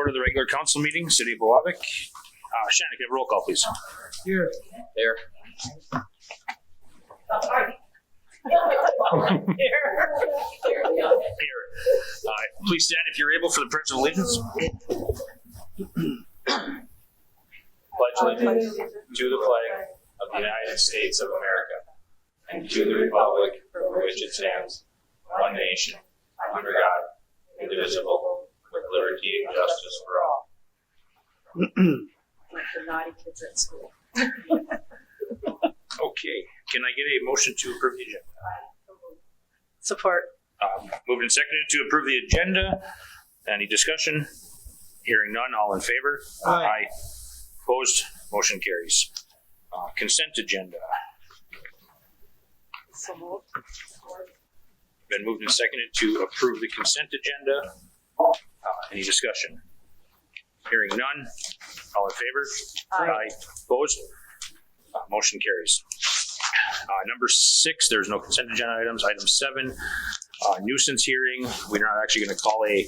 order the regular council meeting, City of Biwabik. Shannon, can I have a roll call, please? Here. There. Here. Please stand if you're able for the Pledge of Allegiance. Pledge allegiance to the flag of the United States of America and to the republic for which it stands, one nation, under God, indivisible, with liberty and justice for all. Like the naughty kids at school. Okay, can I get a motion to approve the agenda? Support. Moved and seconded to approve the agenda. Any discussion? Hearing none, all in favor? Aye. Opposed? Motion carries. Consent agenda. So moved. Been moved and seconded to approve the consent agenda. Any discussion? Hearing none, all in favor? Aye. Opposed? Motion carries. Number 6, there's no consent agenda items. Item 7, nuisance hearing. We're not actually going to call a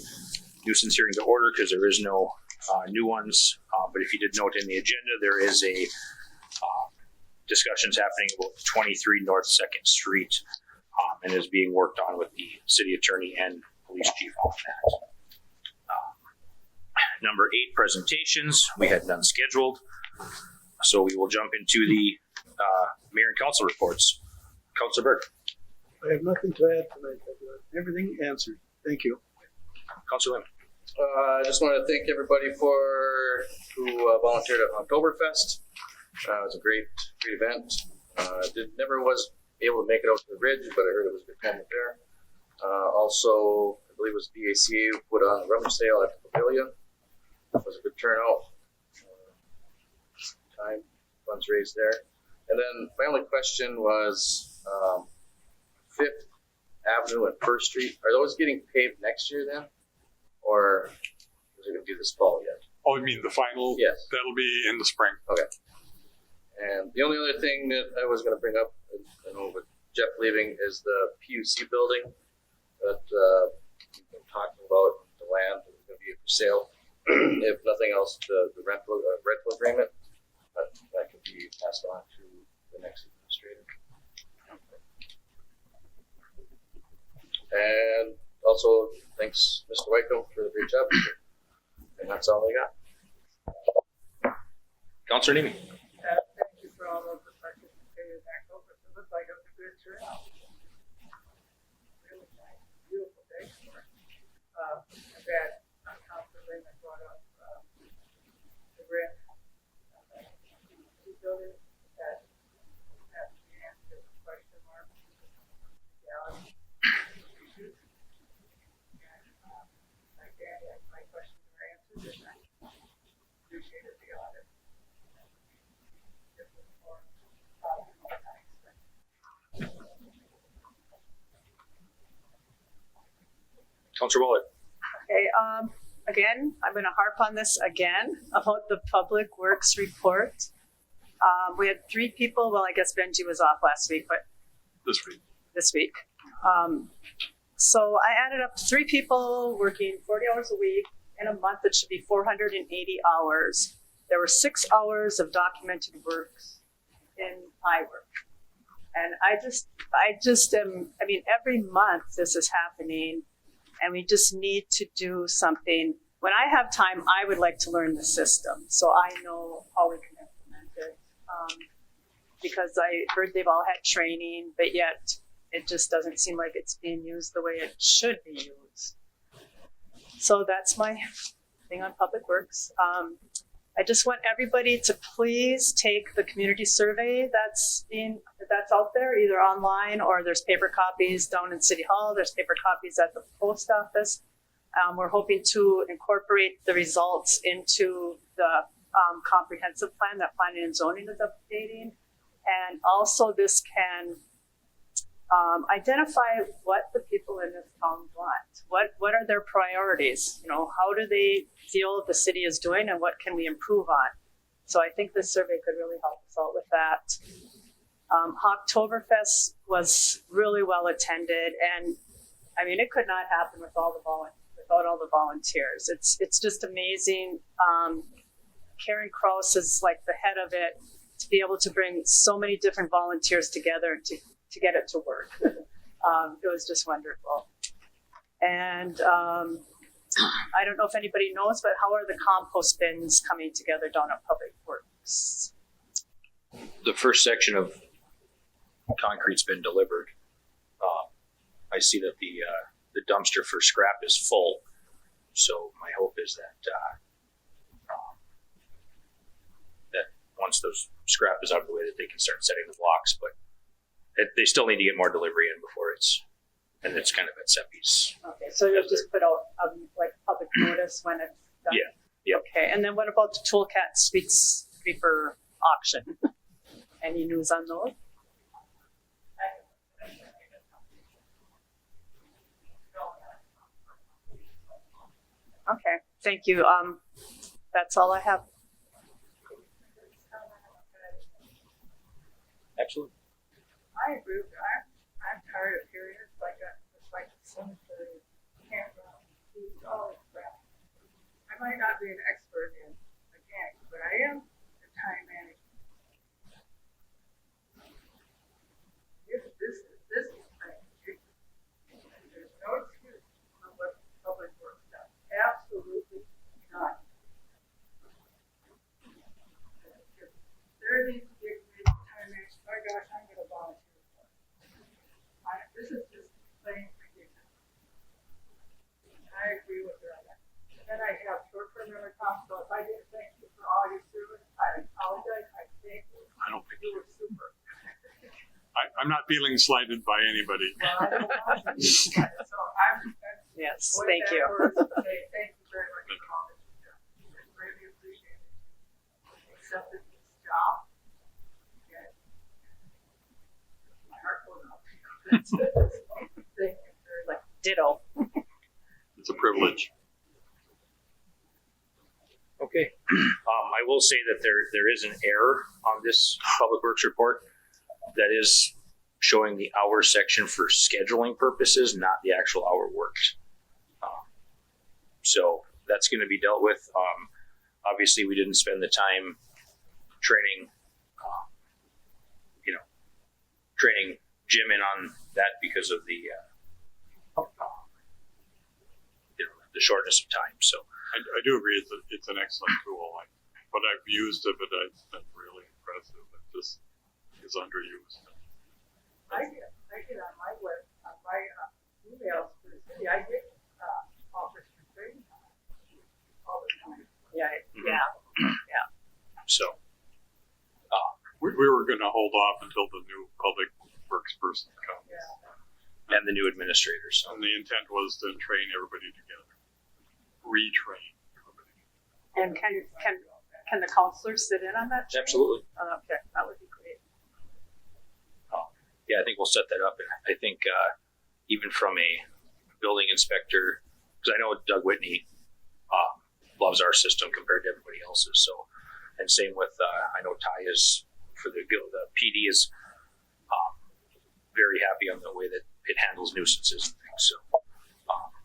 nuisance hearing to order because there is no new ones. But if you did note in the agenda, there is a discussions happening about 23 North 2nd Street and is being worked on with the city attorney and police chief on that. Number 8, presentations. We had none scheduled. So we will jump into the mayor and council reports. Councilor Berg. I have nothing to add tonight. I've got everything answered. Thank you. Councilor Lim. I just want to thank everybody who volunteered at Oktoberfest. It was a great event. Never was able to make it out to the ridge, but I heard it was a good time up there. Also, I believe it was BACA who put on a rummage sale at the pavilion. It was a good turnout. Funds raised there. And then my only question was 5th Avenue and 1st Street. Are those getting paved next year then? Or is it going to be this fall yet? Oh, you mean the final? Yes. That'll be in the spring. Okay. And the only other thing that I was going to bring up, I know with Jeff leaving, is the PUC building that we've been talking about, the land that is going to be for sale. If nothing else, the rental agreement, that could be passed on to the next administrator. And also, thanks, Mr. Whitecomb, for the great job. And that's all I got. Councilor Nemi. Thank you for all of the participators back over. It looked like it was a good turnout. Really nice, beautiful day for it. I've had Councilor Lehman brought up the brick building that has to be answered with question mark. Yeah. My questions were answered, and I appreciated the audit. Councilor Waller. Okay, again, I'm going to harp on this again about the Public Works report. We had 3 people, well, I guess Benji was off last week, but this week. So I added up 3 people working 40 hours a week. In a month, it should be 480 hours. There were 6 hours of documented works in my work. And I just am, I mean, every month this is happening, and we just need to do something. When I have time, I would like to learn the system so I know how we can implement it. Because I heard they've all had training, but yet it just doesn't seem like it's being used the way it should be used. So that's my thing on Public Works. I just want everybody to please take the community survey that's out there, either online or there's paper copies down in City Hall. There's paper copies at the post office. We're hoping to incorporate the results into the comprehensive plan that Planning and Zoning is updating. And also this can identify what the people in this town want. What are their priorities? You know, how do they feel the city is doing, and what can we improve on? So I think this survey could really help us out with that. Oktoberfest was really well attended, and I mean, it could not happen with all the without all the volunteers. It's just amazing. Karen Kraus is like the head of it, to be able to bring so many different volunteers together to get it to work. It was just wonderful. And I don't know if anybody knows, but how are the compost bins coming together down at Public Works? The first section of concrete's been delivered. I see that the dumpster for scrap is full, so my hope is that that once those scrap is out of the way, that they can start setting the blocks. But they still need to get more delivery in before it's kind of at Seppi's. Okay, so you'll just put out like public notice when it's done? Yeah. Yep. Okay, and then what about the Toolcat Street Sweeper auction? Any news on those? Okay, thank you. That's all I have. Absolutely. I agree with you. I'm tired of hearing it like it's like the cemetery campground. It's all crap. I might not be an expert in mechanics, but I am in time management. This is crazy. There's no excuse for what public works does. Absolutely not. There needs to be a committee of time management. My gosh, I'm gonna volunteer for it. This is just plain ridiculous. I agree with her on that. And then I have short-term memory problems, so if I didn't thank you for all your service, I apologize. I thank you. I don't think You were super. I'm not feeling slighted by anybody. Well, I don't want you to do that. So I'm Yes, going thank you. backwards to say thank you very much for all that you've done. I greatly appreciate it. Accepted this job. And my heart goes out. Thank you very much. Ditto. It's a privilege. Okay. I will say that there is an error on this Public Works report that is showing the hour section for scheduling purposes, not the actual hour worked. So that's going to be dealt with. Obviously, we didn't spend the time training, training Jim in on that because of the the shortness of time. So I do agree it's an excellent tool. What I've used of it, it's been really impressive. It just is underused. I get on my emails for the city. I get offers for training all the time. Yeah, yeah. so We were going to hold off until the new public works person comes. Yeah. and the new administrators. And the intent was to train everybody together. Retrain everybody. And can the counselors sit in on that? training? Absolutely. Oh, okay, that would be great. Yeah, I think we'll set that up. And I think even from a building inspector, because I know Doug Whitney loves our system compared to everybody else's. So, and same with I know Ty is for the PD is very happy on the way that it handles nuisances and things. So,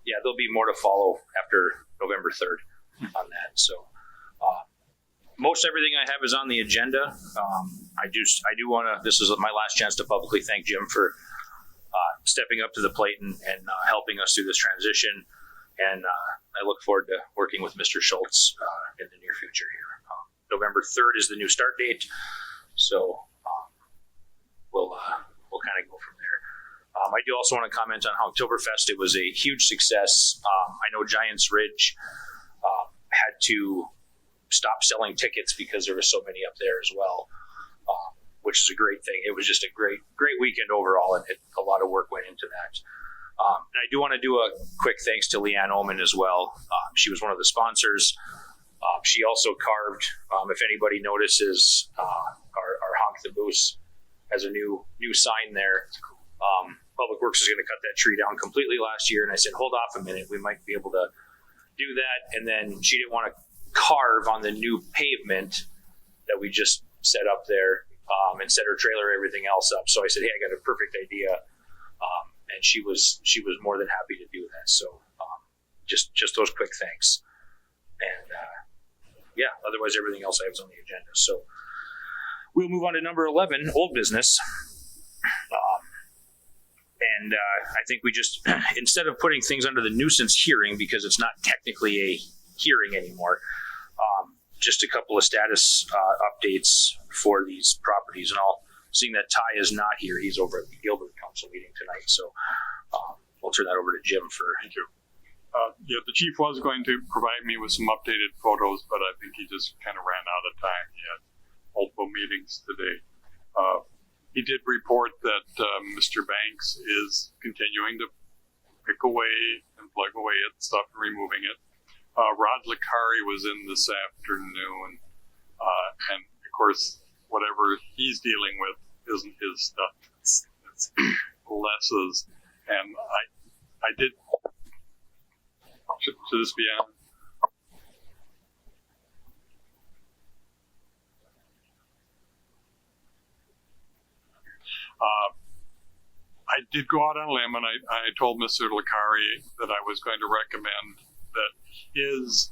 yeah, there'll be more to follow after November 3rd on that. So, most everything I have is on the agenda. I do want to. This is my last chance to publicly thank Jim for stepping up to the plate and helping us through this transition. And I look forward to working with Mr. Schultz in the near future here. November 3rd is the new start date, so we'll kind of go from there. I do also want to comment on how Oktoberfest. It was a huge success. I know Giants Ridge had to stop selling tickets because there were so many up there as well, which is a great thing. It was just a great weekend overall, and a lot of work went into that. And I do want to do a quick thanks to Leanne Oman as well. She was one of the sponsors. She also carved, if anybody notices, our Honk the Moose has a new sign there. Public Works is going to cut that tree down completely last year, and I said, hold off a minute, we might be able to do that. And then she didn't want to carve on the new pavement that we just set up there and set her trailer, everything else up. So I said, hey, I got a perfect idea. And she was more than happy to do that. So just those quick things. And yeah, otherwise everything else I have is on the agenda. So we'll move on to number 11, old business. And I think we just, instead of putting things under the nuisance hearing, because it's not technically a hearing anymore, just a couple of status updates for these properties. And seeing that Ty is not here, he's over at the Gilbert Council meeting tonight. So we'll turn that over to Jim for. Thank you. Yeah, the chief was going to provide me with some updated photos, but I think he just kind of ran out of time. He had multiple meetings today. He did report that Mr. Banks is continuing to pick away and plug away at stuff and removing it. Rod Licari was in this afternoon, and of course, whatever he's dealing with isn't his stuff. It's Les's. And I did. Should this be on? I did go out on a limb, and I told Mr. Licari that I was going to recommend that his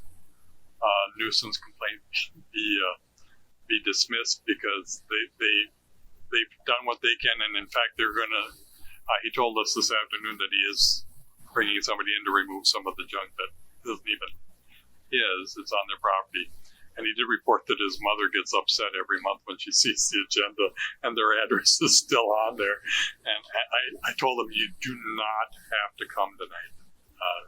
nuisance complaint be dismissed, because they've done what they can, and in fact they're going to. He told us this afternoon that he is bringing somebody in to remove some of the junk that isn't even his. It's on their property. And he did report that his mother gets upset every month when she sees the agenda and their address is still on there. And I told him, you do not have to come tonight.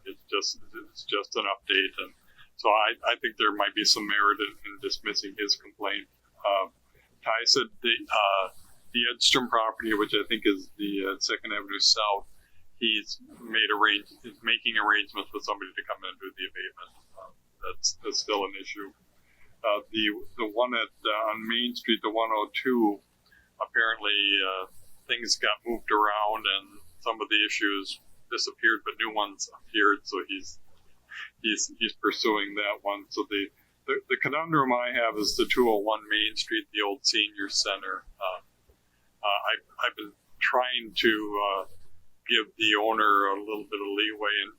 It's just an update. And so I think there might be some merit in dismissing his complaint. Ty said the Edstrom property, which I think is the 2nd Avenue South, he's making arrangements with somebody to come in and do the abatement. That's still an issue. The one on Main Street, the 102, apparently things got moved around and some of the issues disappeared, but new ones appeared. So he's pursuing that one. So the conundrum I have is the 201 Main Street, the old senior center. I've been trying to give the owner a little bit of leeway in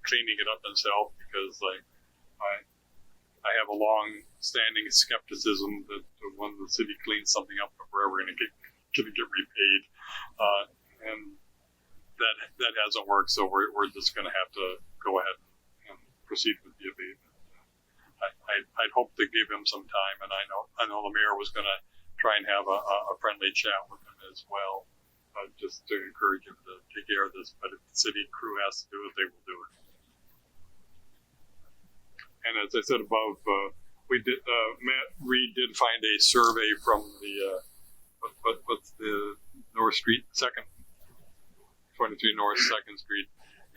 cleaning it up himself, because I have a long-standing skepticism that when the city cleans something up, we're ever going to get repaid, and that hasn't worked. So we're just going to have to go ahead and proceed with the abatement. I'd hope to give him some time, and I know the mayor was going to try and have a friendly chat with him as well, just to encourage him to take care of this. But if the city crew has to do it, they will do it. And as I said above, Matt Reed did find a survey from the what's the North Street 2nd, 23 North 2nd Street,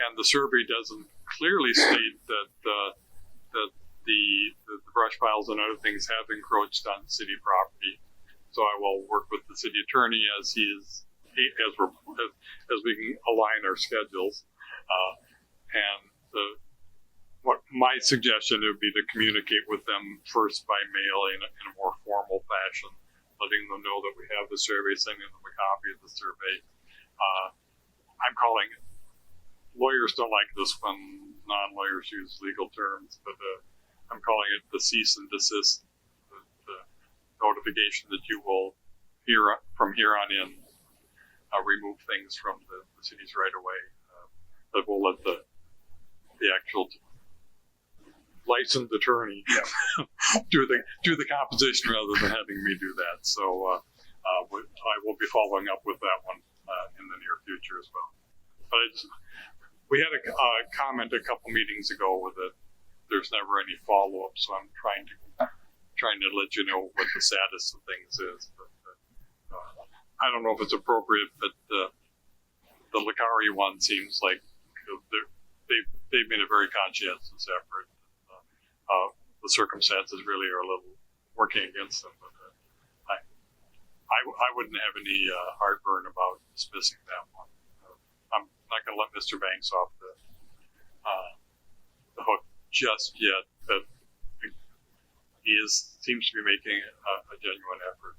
and the survey doesn't clearly state that the brush piles and other things have encroached on city property. So I will work with the city attorney as we can align our schedules, and what my suggestion would be to communicate with them first by mail in a more formal fashion, letting them know that we have the survey, sending them a copy of the survey. I'm calling it, lawyers don't like this when non-lawyers use legal terms, but I'm calling it the cease and desist, the notification that you will, from here on in, remove things from the city's right away. That will let the actual licensed attorney do the composition rather than having me do that. So I will be following up with that one in the near future as well. But we had a comment a couple meetings ago with it. There's never any follow up, so I'm trying to let you know what the status of things is. But I don't know if it's appropriate, but the Licari one seems like they've been a very conscientious effort. The circumstances really are a little working against them, but I wouldn't have any heartburn about dismissing that one. I'm not going to let Mr. Banks off the hook just yet, but he seems to be making a genuine effort,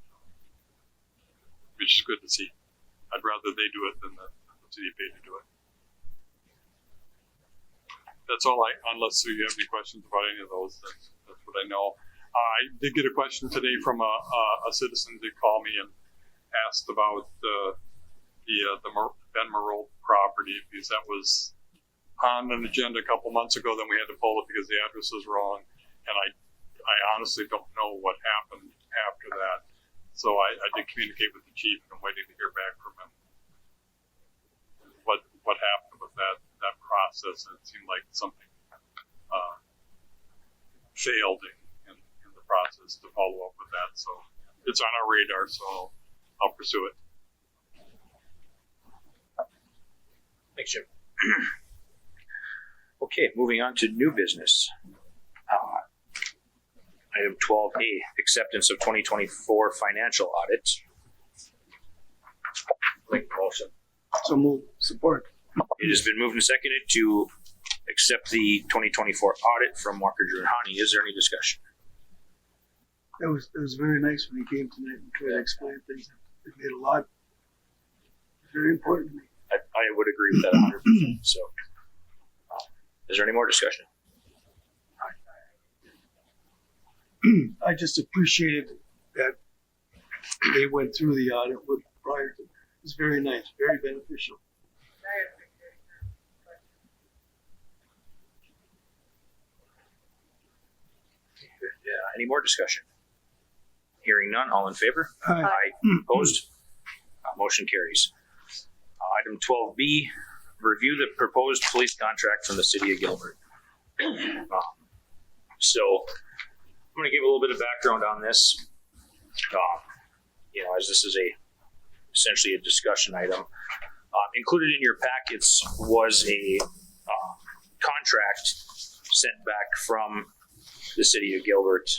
which is good to see. I'd rather they do it than the city pay to do it. That's all unless you have any questions about any of those, that's what I know. I did get a question today from a citizen did call me and asked about the Ben Merle property, because that was on an agenda a couple months ago, then we had to pull it because the address was wrong, and I honestly don't know what happened after that. So I did communicate with the chief, and I'm waiting to hear back from him. What happened with that process? It seemed like something failed in the process to follow up with that. So it's on our radar, so I'll pursue it. Thanks, Jim. Okay, moving on to new business. Item 12A, acceptance of 2024 financial audit. Make the motion. So move. Support. It has been moved and seconded to accept the 2024 audit from Walker Drew and Hani. Is there any discussion? It was very nice when he came tonight and tried to explain things. It made a lot. Very important to me. I would agree with that 100%. So, is there any more discussion? I just appreciated that they went through the audit with prior to. It was very nice, very beneficial. Any more discussion? Hearing none, all in favor? Aye. Opposed? Motion carries. Item 12B, review the proposed police contract from the city of Gilbert. So I'm going to give a little bit of background on this. As this is essentially a discussion item. Included in your packets was a contract sent back from the city of Gilbert.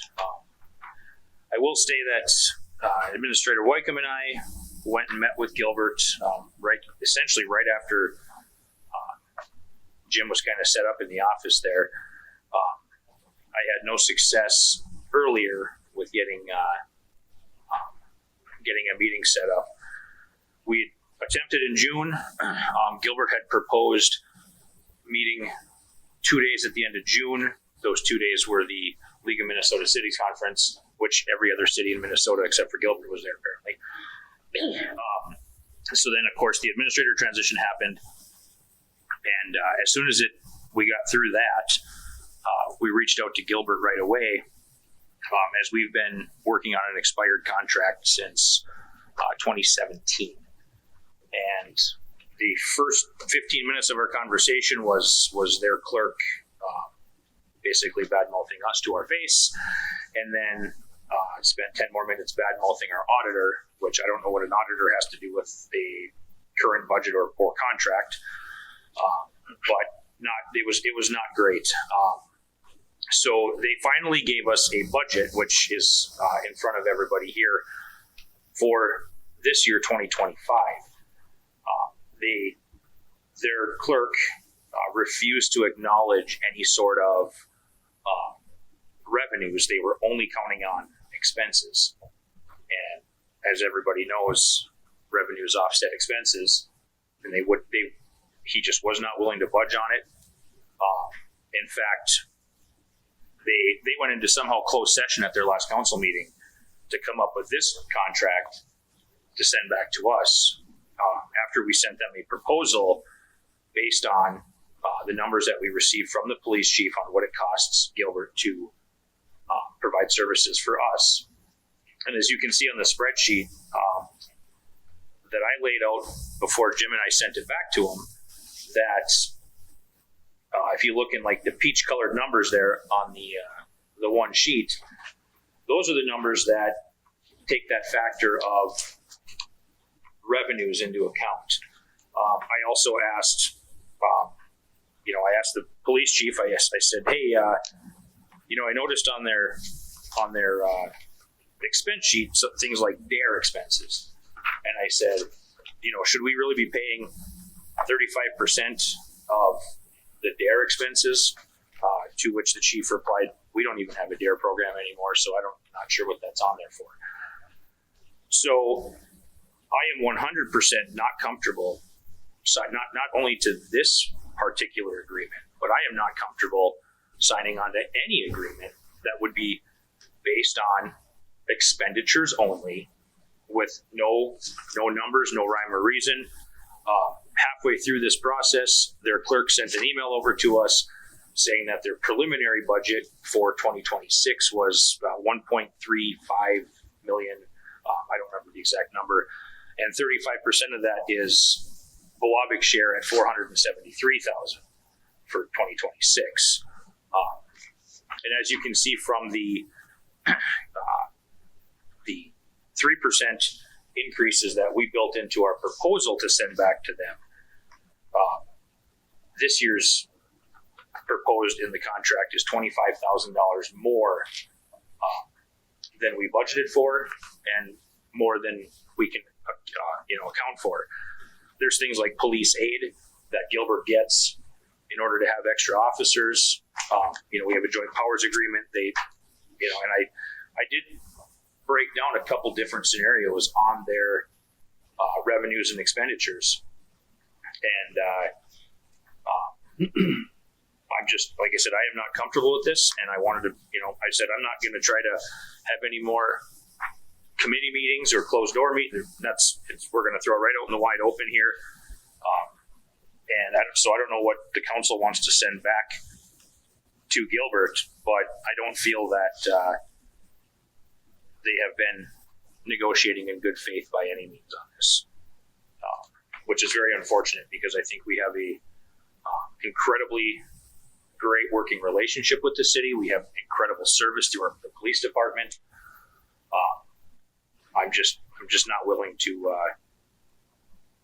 I will say that Administrator Wycombe and I went and met with Gilbert essentially right after Jim was kind of set up in the office there. I had no success earlier with getting a meeting set up. We attempted in June. Gilbert had proposed meeting 2 days at the end of June. Those 2 days were the League of Minnesota Cities Conference, which every other city in Minnesota except for Gilbert was there apparently. So then, of course, the administrator transition happened, and as soon as we got through that, we reached out to Gilbert right away, as we've been working on an expired contract since 2017. And the first 15 minutes of our conversation was their clerk basically bad-mouthing us to our face, and then spent 10 more minutes bad-mouthing our auditor, which I don't know what an auditor has to do with a current budget or contract, but it was not great. So they finally gave us a budget, which is in front of everybody here, for this year, 2025. Their clerk refused to acknowledge any sort of revenues. They were only counting on expenses. And as everybody knows, revenues offset expenses, and he just was not willing to budge on it. In fact, they went into somehow closed session at their last council meeting to come up with this contract to send back to us after we sent them a proposal based on the numbers that we received from the police chief on what it costs Gilbert to provide services for us. And as you can see on the spreadsheet that I laid out before Jim and I sent it back to him, that if you look in like the peach colored numbers there on the one sheet, those are the numbers that take that factor of revenues into account. I also asked, I asked the police chief. I said, hey, I noticed on their expense sheet things like DARE expenses, and I said, should we really be paying 35% of the DARE expenses? To which the chief replied, we don't even have a DARE program anymore, so I'm not sure what that's on there for. So I am 100% not comfortable, not only to this particular agreement, but I am not comfortable signing on to any agreement that would be based on expenditures only, with no numbers, no rhyme or reason. Halfway through this process, their clerk sent an email over to us saying that their preliminary budget for 2026 was 1.35 million. I don't remember the exact number, and 35% of that is Biwabik's share at 473,000 for 2026. And as you can see from the 3% increases that we built into our proposal to send back to them, this year's proposed in the contract is $25,000 more than we budgeted for, and more than we can account for. There's things like police aid that Gilbert gets in order to have extra officers. We have a joint powers agreement. And I did break down a couple different scenarios on their revenues and expenditures, and I'm just, like I said, I am not comfortable with this, and I wanted to, I said I'm not going to try to have any more committee meetings or closed door meetings. We're going to throw it right out in the wide open here, so I don't know what the council wants to send back to Gilbert, but I don't feel that they have been negotiating in good faith by any means on this, which is very unfortunate because I think we have a incredibly great working relationship with the city. We have incredible service through the police department. I'm just not willing to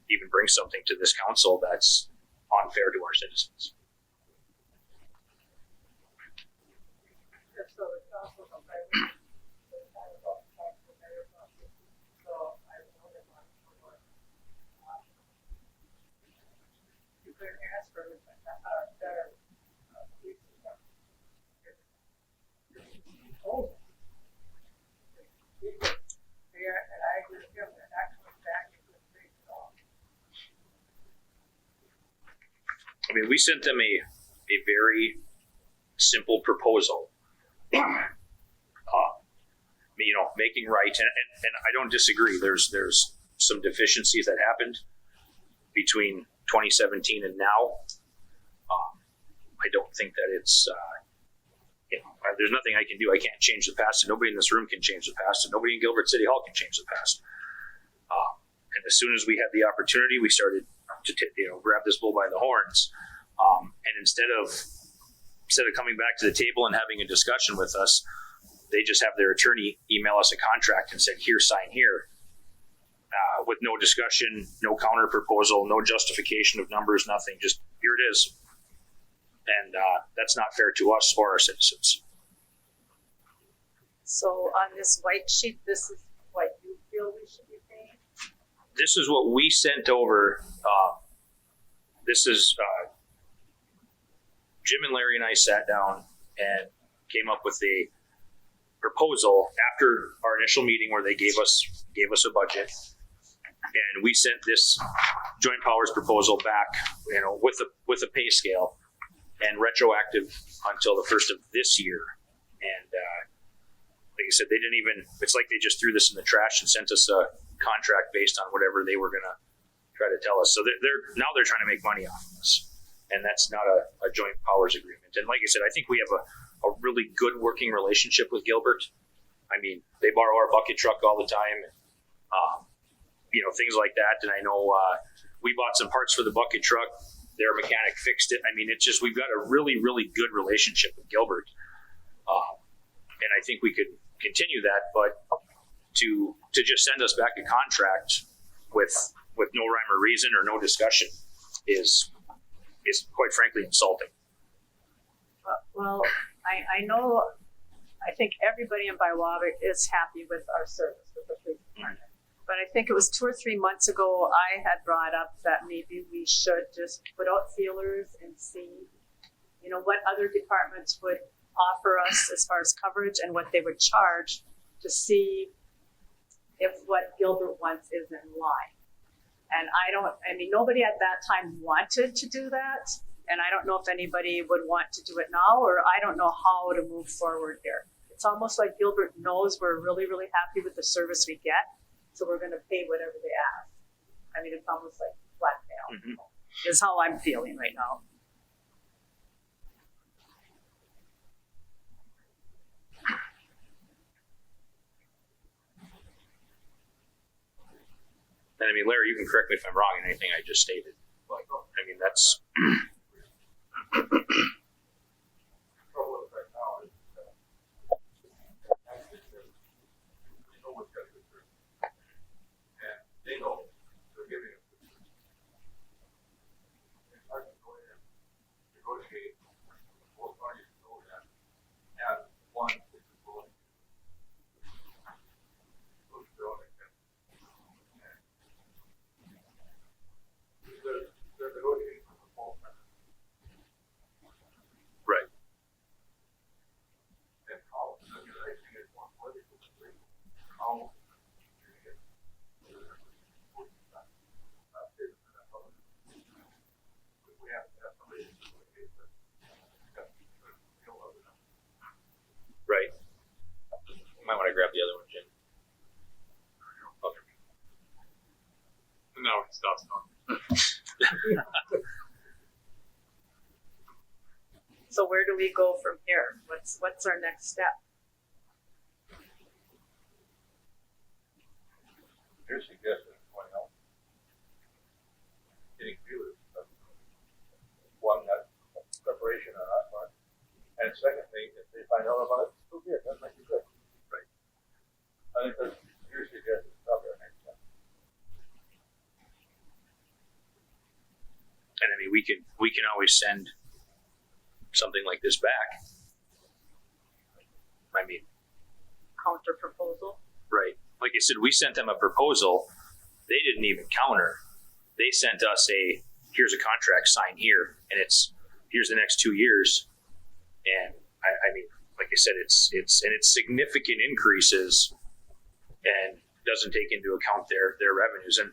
even bring something to this council that's unfair to our citizens. So it's also a private, so I know that you couldn't ask for a better police department. Oh. Yeah, and I agree with him, they're not coming back in good faith at all. I mean, we sent them a very simple proposal. Making right, and I don't disagree. There's some deficiencies that happened between 2017 and now. I don't think that it's there's nothing I can do. I can't change the past, and nobody in this room can change the past, and nobody in Gilbert City Hall can change the past. And as soon as we had the opportunity, we started to grab this bull by the horns. And instead of coming back to the table and having a discussion with us, they just have their attorney email us a contract and said, "Here, sign here," with no discussion, no counter proposal, no justification of numbers, nothing. Just here it is, and that's not fair to us or our citizens. So on this white sheet, this is what you feel we should be paying? This is what we sent over. This is Jim and Larry and I sat down and came up with a proposal after our initial meeting where they gave us a budget, and we sent this joint powers proposal back, with a pay scale and retroactive until the first of this year. And like I said, they didn't even. It's like they just threw this in the trash and sent us a contract based on whatever they were going to try to tell us. So they're trying to make money off of this, and that's not a joint powers agreement. And like I said, I think we have a really good working relationship with Gilbert. I mean, they borrow our bucket truck all the time, and, things like that. And I know we bought some parts for the bucket truck. Their mechanic fixed it. I mean, it's just, we've got a really, really good relationship with Gilbert. And I think we could continue that, but to just send us back a contract with no rhyme or reason or no discussion is quite frankly insulting. Well, I know, I think everybody in Biwabik is happy with our service with the police department. But I think it was 2 or 3 months ago, I had brought up that maybe we should just put out feelers and see, what other departments would offer us as far as coverage and what they would charge to see if what Gilbert wants is in line. And nobody at that time wanted to do that. And I don't know if anybody would want to do it now, or I don't know how to move forward here. It's almost like Gilbert knows we're really, really happy with the service we get, so we're gonna pay whatever they ask. I mean, it's almost like blackmail, is how I'm feeling right now. And I mean, Larry, you can correct me if I'm wrong in anything I just stated. Like, I mean, that's trouble with right now is we know what's got to be true. And they know they're giving it. It's hard to go in and negotiate. Both parties know that. And one is willing to push their own agenda. They're negotiating for both sides. right. And how, I mean, I think it's more political than legal. How you're gonna get we have to have somebody to communicate with. Right. You might want to grab the other one, Jim. Okay. And now he stops talking. So where do we go from here? What's our next step? Your suggestion is going out. Getting feelers. One, that preparation on our part. And secondly, if they find out about it, so good, that might be good. Right. I think that's your suggestion, probably our next step. And I mean, we can always send something like this back. I mean, Counter proposal? right. Like I said, we sent them a proposal. They didn't even counter. They sent us here's a contract, sign here, and here's the next 2 years. And I mean, like I said, it's significant increases and doesn't take into account their revenues. And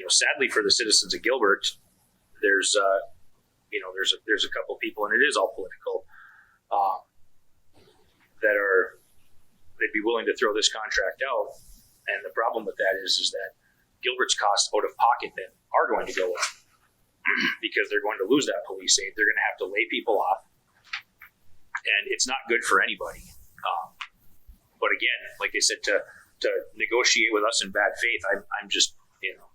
sadly for the citizens of Gilbert, there's a couple people, and it is all political, they'd be willing to throw this contract out. And the problem with that is that Gilbert's costs out of pocket then are going to go up because they're going to lose that police aid. They're going to have to lay people off, and it's not good for anybody. But again, like I said, to negotiate with us in bad faith, I'm just,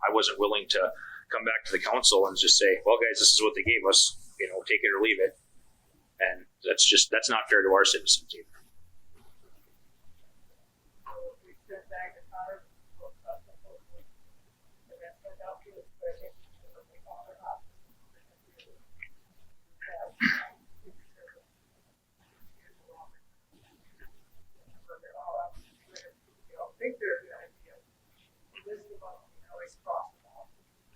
I wasn't willing to come back to the council and just say, well, guys, this is what they gave us, take it or leave it. And that's not fair to our citizens either. We sent back the card, the rest of the documents, but I think we call it off. I think they're a good idea. This is about, always cross them off.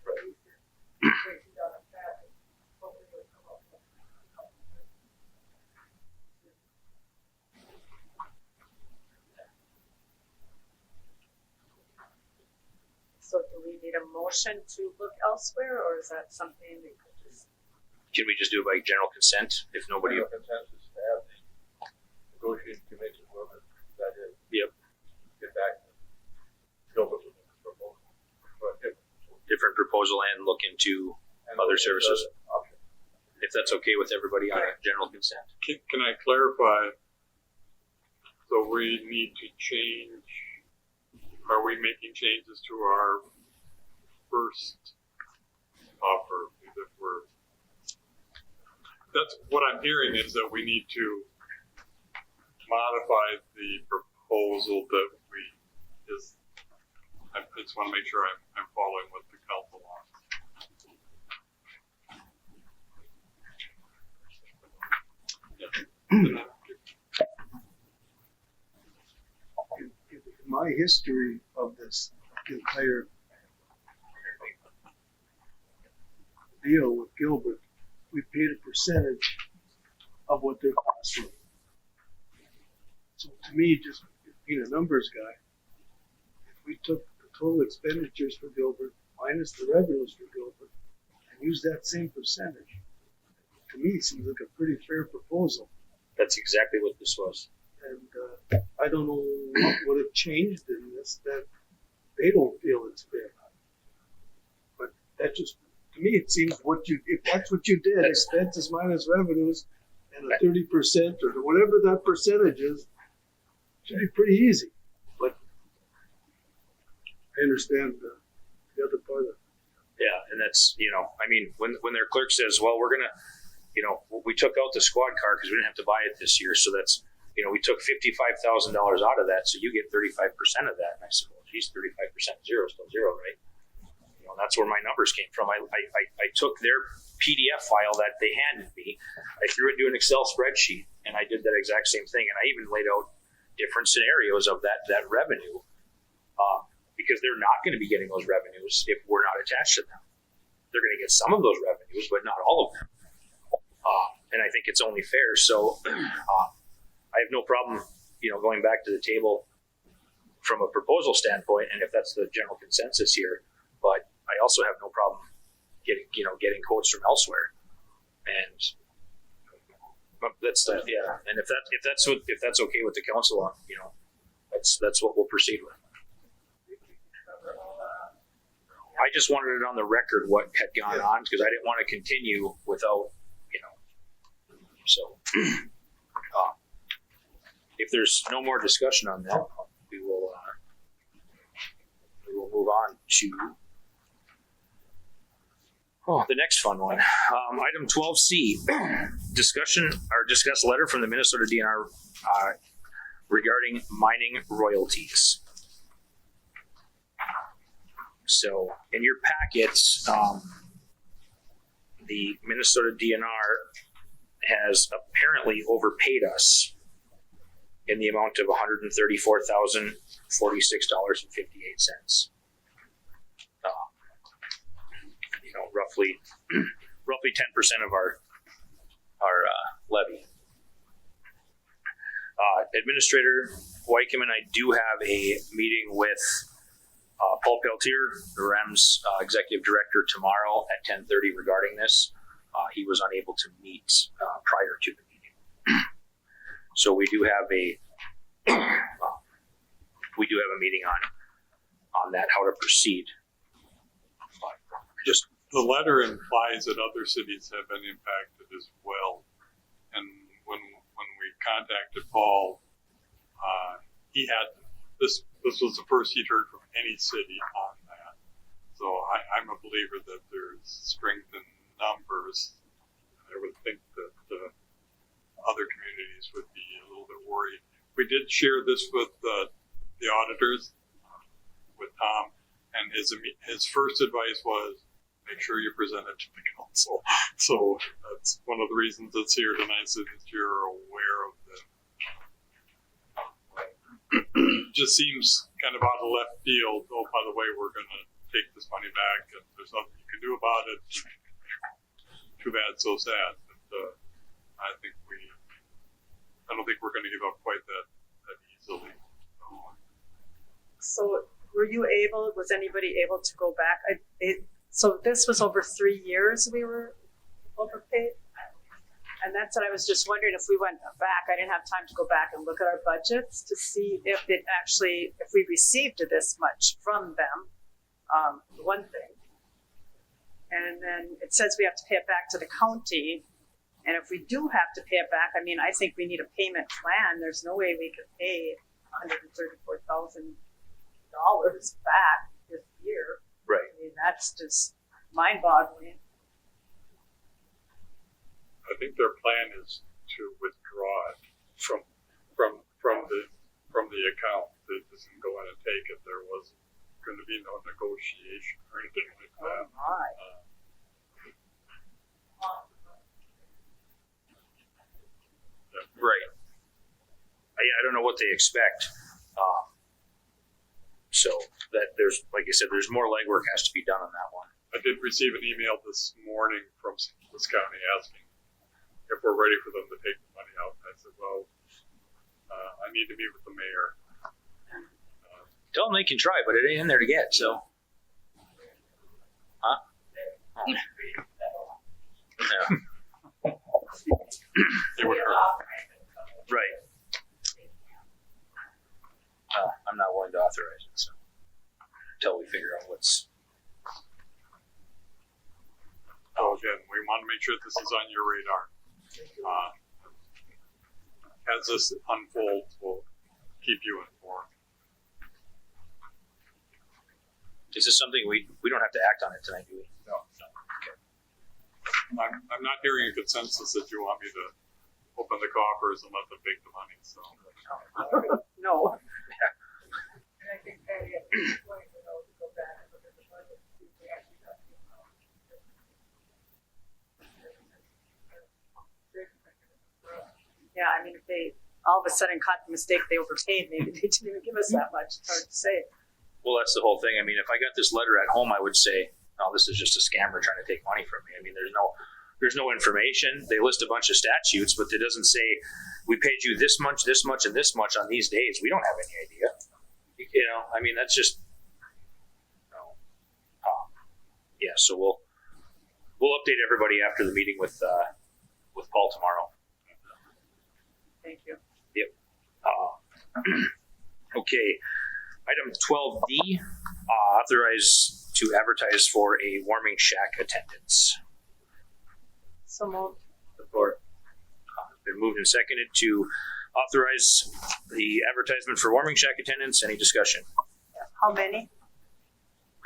But at least they're breaking down a path and hopefully they'll come up with something. So do we need a motion to look elsewhere, or is that something we could just? Can we just do it by general consent if nobody? Your consensus to have the negotiating committee, whoever that is. Yep. Get back to Gilbert with a proposal. For a Different proposal and look into other services. Option. If that's okay with everybody on a general consent. Can I clarify? So we need to change. Are we making changes to our first offer? That's what I'm hearing is that we need to modify the proposal that I just want to make sure I'm following what the council wants. In my history of this entire deal with Gilbert, we paid a percentage of what their costs were. So to me, just being a numbers guy, if we took the total expenditures for Gilbert minus the revenues for Gilbert and used that same percentage, to me, seems like a pretty fair proposal. That's exactly what this was. And I don't know what would have changed in this that they don't feel it's fair. But that just, to me, it seems if that's what you did, expenses minus revenues, and a 30% or whatever that percentage is, should be pretty easy. But I understand the other part of it. Yeah, and that's, I mean, when their clerk says, well, we're going to, we took out the squad car because we didn't have to buy it this year. So that's, we took $55,000 out of that. So you get 35% of that. And I said, well, geez, 35% zero, still zero, right? And that's where my numbers came from. I took their PDF file that they handed me. I threw it into an Excel spreadsheet, and I did that exact same thing. And I even laid out different scenarios of that revenue, because they're not going to be getting those revenues if we're not attached to them. They're going to get some of those revenues, but not all of them. And I think it's only fair. So I have no problem, going back to the table from a proposal standpoint, and if that's the general consensus here. But I also have no problem getting quotes from elsewhere. And that's yeah. And if that's okay with the council, that's what we'll proceed with. I just wanted it on the record what had gone on, because I didn't want to continue without, so if there's no more discussion on that, we will move on to the next fun one. Item 12C, discuss letter from the Minnesota DNR regarding mining royalties. So in your packets, the Minnesota DNR has apparently overpaid us in the amount of $134,046.58. Roughly 10% of our levy. Administrator Wycombe and I do have a meeting with Paul Peltier, the REM's executive director, tomorrow at 10:30 regarding this. He was unable to meet prior to the meeting, so we do have a meeting on that, how to proceed. Just the letter implies that other cities have been impacted as well, and when we contacted Paul, he had this was the first he'd heard from any city on that. So I'm a believer that there's strength in numbers. I would think that other communities would be a little bit worried. We did share this with the auditors, with Tom, and his first advice was, make sure you present it to the council. So that's one of the reasons it's here tonight, so that you're aware of the just seems kind of out of left field. Oh, by the way, we're going to take this money back, and there's nothing you can do about it. Too bad, so sad. But I don't think we're going to give up quite that easily. So was anybody able to go back? So this was over 3 years we were overpaid? And that's what I was just wondering, if we went back, I didn't have time to go back and look at our budgets to see if we received this much from them, one thing. And then it says we have to pay it back to the county. And if we do have to pay it back, I think we need a payment plan. There's no way we could pay $134,000 back this year. right. That's just mind-boggling. I think their plan is to withdraw it from the account. They doesn't go in and take it. There wasn't going to be no negotiation or anything like that. Oh my. Right. I don't know what they expect. So that there's, like I said, there's more legwork has to be done on that one. I did receive an email this morning from St. Louis County asking if we're ready for them to take the money out. I said, well, I need to meet with the mayor. Tell them they can try, but it ain't in there to get, so. Huh? Yeah. It would hurt. Right. I'm not willing to authorize it, so until we figure out what's. So again, we want to make sure this is on your radar. As this unfolds, we'll keep you informed. Is this something we don't have to act on it tonight, do we? No. Okay. I'm not hearing a consensus that you want me to open the coffers and let them take the money, so. No. And I think Patty at this point, to go back and look at the budget, see if we actually got the amount. Yeah, I mean, if they all of a sudden caught the mistake, they overpaid, maybe they didn't even give us that much. It's hard to say. Well, that's the whole thing. I mean, if I got this letter at home, I would say, "No, this is just a scammer trying to take money from me." I mean, there's no information. They list a bunch of statutes, but it doesn't say we paid you this much, and this much on these days. We don't have any idea. You know, I mean, that's just. No. Yeah. So we'll update everybody after the meeting with Paul tomorrow. Thank you. Okay. Item 12D, authorize to advertise for a warming shack attendance. So moved. Support. Been moved and seconded to authorize the advertisement for warming shack attendance. Any discussion? How many? I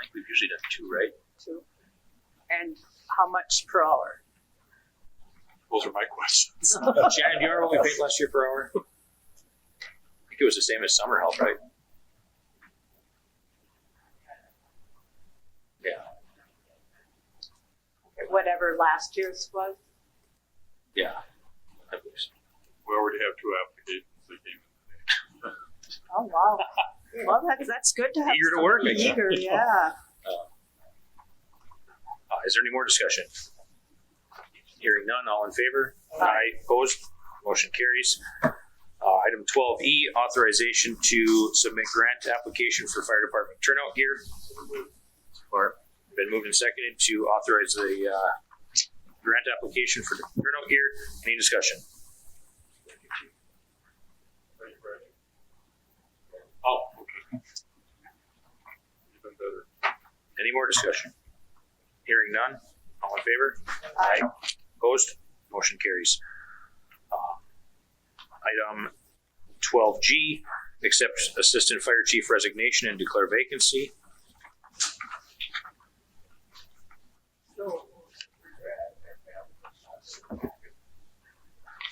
think we've usually done 2, right? 2. And how much per hour? Those are my questions. Shannon, do you remember what we paid last year per hour? I think it was the same as summer help, right? Yeah. Whatever last year's was. Yeah. I believe so. We already have 2 applications that came in today. Oh wow. Well, that's good to have. Eager to work, I somebody guess. eager, yeah. Is there any more discussion? Hearing none, all in favor? Aye. Opposed? Motion carries. Item 12E, authorization to submit grant application for fire department turnout gear. Support. Been moved and seconded to authorize the grant application for turnout gear. Any discussion? Oh, okay. Even better. Any more discussion? Hearing none, all in favor? Aye. Opposed? Motion carries. Item 12G, accept assistant fire chief resignation and declare vacancy.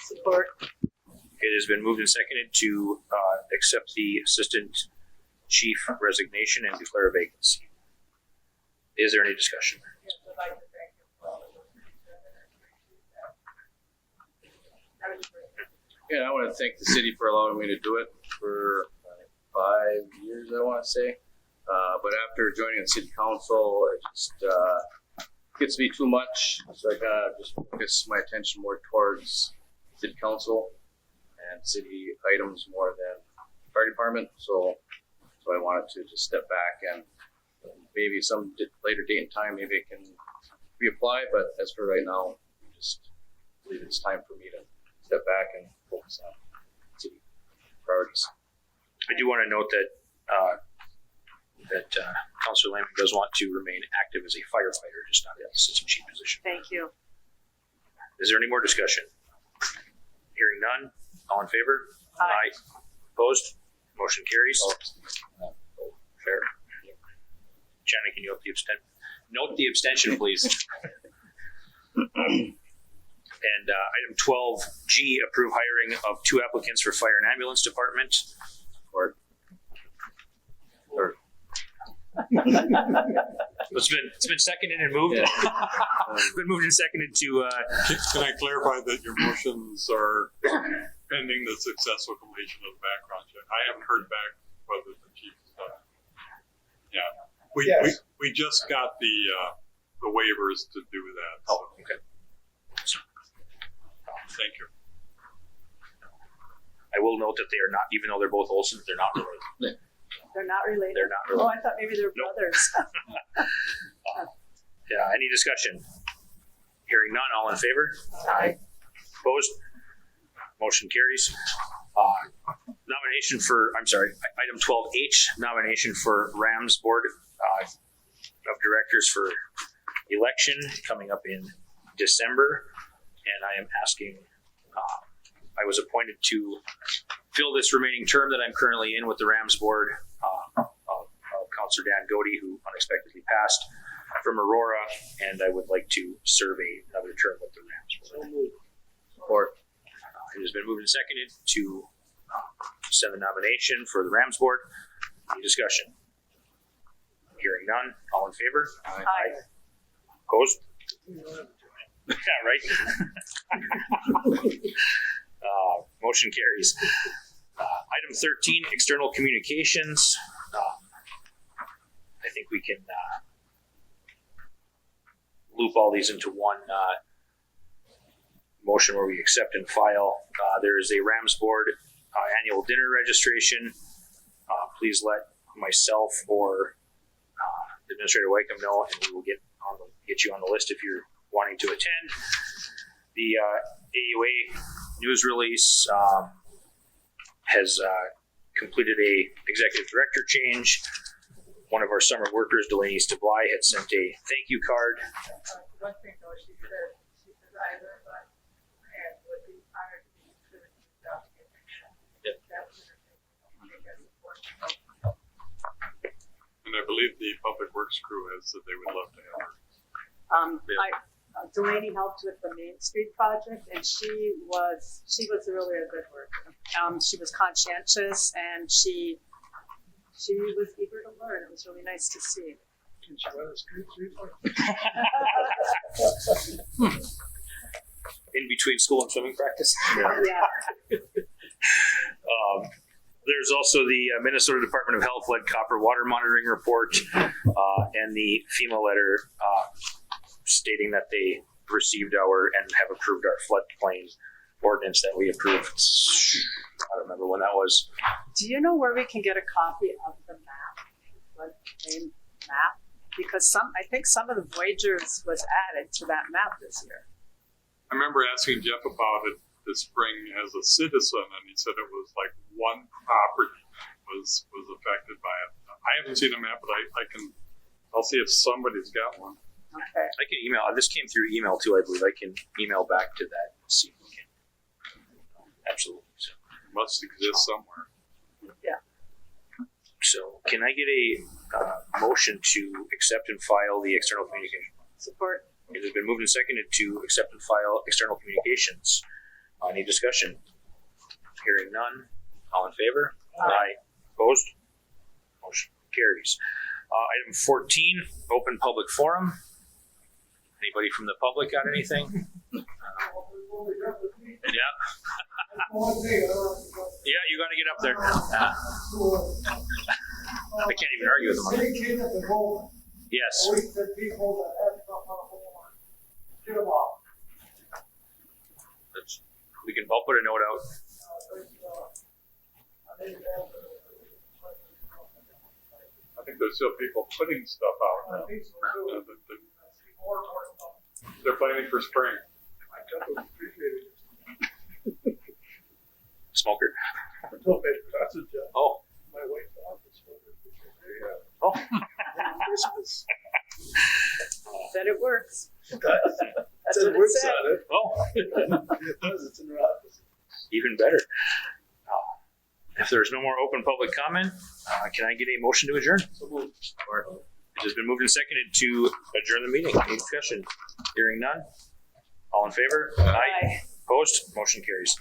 Support. It has been moved and seconded to accept the assistant chief resignation and declare a vacancy. Is there any discussion? I'd like to thank you for all the work you've done and I appreciate that. That was great. Yeah, I want to thank the city for allowing me to do it for 5 years, I want to say. But after joining the city council, it just gets to be too much. So I kind of just focus my attention more towards city council and city items more than fire department. So I wanted to just step back and maybe some later date and time, maybe it can reapply. But as for right now, I just believe it's time for me to step back and focus on city priorities. I do want to note that Councilor Lehman does want to remain active as a firefighter, just not in the assistant chief position. Thank you. Is there any more discussion? Hearing none, all in favor? Aye. Opposed? Motion carries. Fair. Shannon, can you note the abstention, please? And item 12G, approve hiring of 2 applicants for fire and ambulance department. It's been seconded and moved. Yeah. It's been moved and seconded to. Can I clarify that your motions are pending the successful completion of the background check? I haven't heard back whether the chief has done it. Yeah, we just got the waivers to do that. So. Oh, okay. Thank you. I will note that they are not, even though they're both Olsons, they're not related. They're not related. They're not Oh, related. I thought maybe they're Nope. brothers. Yeah. Any discussion? Hearing none, all in favor? Aye. Opposed? Motion carries. Nomination for, item 12H, nomination for Rams Board of Directors for election coming up in December. And I am asking, I was appointed to fill this remaining term that I'm currently in with the Rams Board of Councillor Dan Godey, who unexpectedly passed from Aurora, and I would like to serve another term with the Rams Board. Support. It has been moved and seconded to send the nomination for the Rams Board. Any discussion? Hearing none. All in favor? Aye. Opposed? Yeah, right. Motion carries. Item 13, external communications. I think we can loop all these into one motion where we accept and file. There is a Rams Board annual dinner registration. Please let myself or Administrator Wycombe know, and we will get you on the list if you're wanting to attend. The AUA news release has completed a executive director change. One of our summer workers, Delaney Stably, had sent a thank you card. One thing though, she said I learned that and would be honored to be considered to the documentation. Yep. That was her thing. I think that's important. And I believe the Public Works crew has said they would love to have her. Delaney helped with the Main Street project, and she was really a good worker. She was conscientious, and she was eager to learn. It was really nice to see. Can she run a street sweeper? In between school and swimming practice. Yeah. There's also the Minnesota Department of Health led copper water monitoring report and the FEMA letter stating that they received and have approved our floodplain ordinance that we approved. I don't remember when that was. Do you know where we can get a copy of the map, floodplain map? Because I think some of the Voyagers was added to that map this year. I remember asking Jeff about it this spring as a citizen, and he said it was like one property was affected by it. I haven't seen a map, but I'll see if somebody's got one. Okay. I can email. This came through email too, I believe. I can email back to that and see if we can. Absolutely. So, It must exist somewhere. Yeah. so can I get a motion to accept and file the external communication? Support. It has been moved and seconded to accept and file external communications. Any discussion? Hearing none. All in favor? Aye. Opposed? Motion carries. Item 14, open public forum. Anybody from the public got anything? Yeah. Yeah, you got to get up there. I can't even argue with them. Yes. I'll put a note out. I think there's still people putting stuff out now. They're planning for spring. Smoker. Oh. Oh. My wife's office. Oh. Christmas. Said it works. It does. That's It what it works said. on it. Oh. It does. It's in her office. Even better. If there's no more open public comment, can I get a motion to adjourn? So moved. It has been moved and seconded to adjourn the meeting. Any discussion? Hearing none. All in favor? Aye. Opposed? Motion carries.